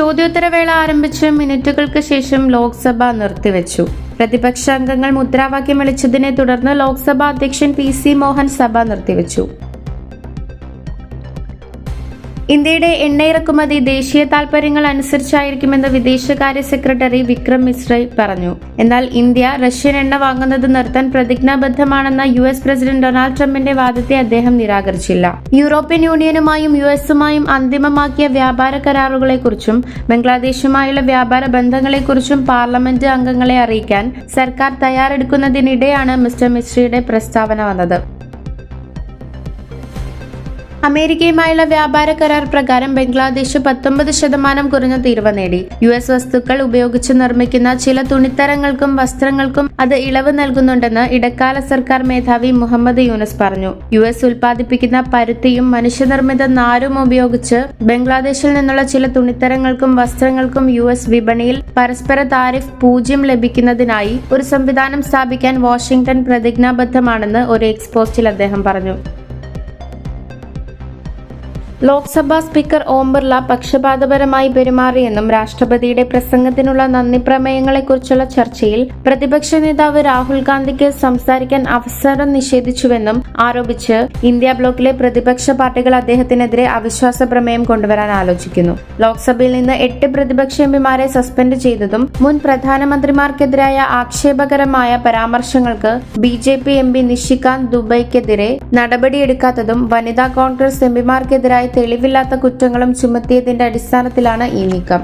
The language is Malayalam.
ചോദ്യോത്തരവേള ആരംഭിച്ച് മിനിറ്റുകൾക്ക് ശേഷം ലോക്സഭ നിർത്തിവെച്ചു. പ്രതിപക്ഷാംഗങ്ങൾ മുദ്രാവാക്യം വിളിച്ചതിനെ തുടർന്ന് ലോക്സഭാ അധ്യക്ഷൻ പി.സി. മോഹൻ സഭ നിർത്തിവെച്ചു. ഇന്ത്യയുടെ എണ്ണ ഇറക്കുമതി ദേശീയ താൽപര്യങ്ങൾ അനുസരിച്ചായിരിക്കുമെന്ന് വിദേശകാര്യ സെക്രട്ടറി വിക്രം മിശ്ര പറഞ്ഞു. എന്നാൽ ഇന്ത്യ റഷ്യൻ എണ്ണ വാങ്ങുന്നത് നിർത്താൻ പ്രതിജ്ഞാബദ്ധമാണെന്ന യു.എസ്. പ്രസിഡന്റ് ഡൊണാൾഡ് ട്രംപിന്റെ വാദത്തെ അദ്ദേഹം നിരാകരിച്ചില്ല. യൂറോപ്യൻ യൂണിയനുമായും യു.എസുമായും അന്തിമമാക്കിയ വ്യാപാര കരാറുകളെക്കുറിച്ചും ബംഗ്ലാദേശുമായുള്ള വ്യാപാര ബന്ധങ്ങളെക്കുറിച്ചും പാർലമെന്റ് അംഗങ്ങളെ അറിയിക്കാൻ സർക്കാർ തയ്യാറെടുക്കുന്നതിനിടെയാണ് മിസ്റ്റർ മിശ്രയുടെ പ്രസ്താവന വന്നത്. അമേരിക്കയുമായുള്ള വ്യാപാര കരാർ പ്രകാരം ബംഗ്ലാദേശ് 19% കുറഞ്ഞ തീരുവ നേടി. യു.എസ്. വസ്തുക്കൾ ഉപയോഗിച്ച് നിർമ്മിക്കുന്ന ചില തുണിത്തരങ്ങൾക്കും വസ്ത്രങ്ങൾക്കും അത് ഇളവ് നൽകുന്നുണ്ടെന്ന് ഇടക്കാല സർക്കാർ മേധാവി മുഹമ്മദ് യൂനസ് പറഞ്ഞു. യു.എസ്. ഉൽപ്പാദിപ്പിക്കുന്ന പരുത്തിയും മനുഷ്യനിർമ്മിത നാരും ഉപയോഗിച്ച് ബംഗ്ലാദേശിൽ നിന്നുള്ള ചില തുണിത്തരങ്ങൾക്കും വസ്ത്രങ്ങൾക്കും യു.എസ്. വിപണിയിൽ പരസ്പര താരിഫ് 0 ലഭിക്കുന്നതിനായി ഒരു സംവിധാനം സ്ഥാപിക്കാൻ വാഷിംഗ്ടൺ പ്രതിജ്ഞാബദ്ധമാണെന്ന് ഒരു എക്സ് പോസ്റ്റിൽ അദ്ദേഹം പറഞ്ഞു. ലോക്സഭാ സ്പീക്കർ ഓം ബിർള പക്ഷപാതപരമായി പെരുമാറിയെന്നും രാഷ്ട്രപതിയുടെ പ്രസംഗത്തിനുള്ള നന്ദി പ്രമേയങ്ങളെക്കുറിച്ചുള്ള ചർച്ചയിൽ പ്രതിപക്ഷ നേതാവ് രാഹുൽ ഗാന്ധിക്ക് സംസാരിക്കാൻ അവസരം നിഷേധിച്ചുവെന്നും ആരോപിച്ച് ഇന്ത്യ ബ്ലോക്കിലെ പ്രതിപക്ഷ പാർട്ടികൾ അദ്ദേഹത്തിനെതിരെ അവിശ്വാസ പ്രമേയം കൊണ്ടുവരാൻ ആലോചിക്കുന്നു. ലോക്സഭയിൽ നിന്ന് 8 പ്രതിപക്ഷ എംപിമാരെ സസ്പെൻഡ് ചെയ്തതും മുൻ പ്രധാനമന്ത്രിമാർക്കെതിരായ ആക്ഷേപകരമായ പരാമർശങ്ങൾക്ക് ബി.ജെ.പി. എംപി നിഷികാന്ത് ദുബൈക്കെതിരെ നടപടിയെടുക്കാത്തതും വനിതാ കോൺഗ്രസ് എംപിമാർക്കെതിരായി തെളിവില്ലാത്ത കുറ്റങ്ങളും ചുമത്തിയതിന്റെ അടിസ്ഥാനത്തിലാണ് ഈ നീക്കം.